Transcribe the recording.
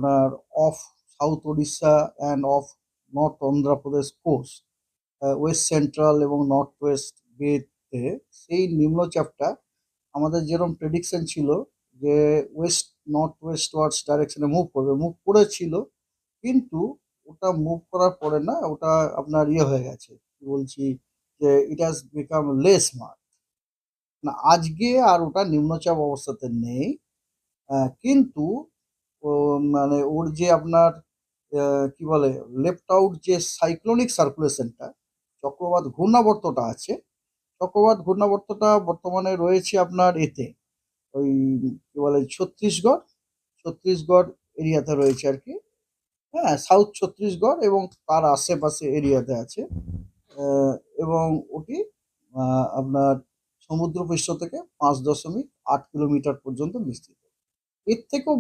আপনার of south Odisha and of north Andhra Pradesh coast, west central এবং north west বেতে সেই নিম্নচাপটা আমাদের যেরকম প্রেডিকশন ছিল যে ওয়েস্ট নর্থ ওয়েস্ট ওয়ার্ডস ডাইরেকশনে মুভ করেছিল, কিন্তু ওটা মুভ করার পরে না ওটা আপনার ইয়ে হয়ে গেছে, কি বলছি, যে it has become less mark না, আজকে আর ওটা নিম্নচাপ অবস্থাতে নেই। কিন্তু ও মানে ওর যে আপনার কি বলে লেফট আউট যে সাইক্লোনিক সার্কুলেশনটা, চক্রবাত ঘূর্ণাবর্তটা আছে, চক্রবাত ঘূর্ণাবর্তটা বর্তমানে রয়েছে আপনার এতে, ওই কি বলে ছত্তিশগড় এরিয়াতে রয়েছে আর কি। হ্যাঁ, সাউথ ছত্তিশগড় এবং তার আশেপাশে এরিয়াতে আছে। আহ, এবং ওটি আপনার সমুদ্রপৃষ্ঠ থেকে 5.8 কিলোমিটার পর্যন্ত বিস্তৃত। এর থেকেও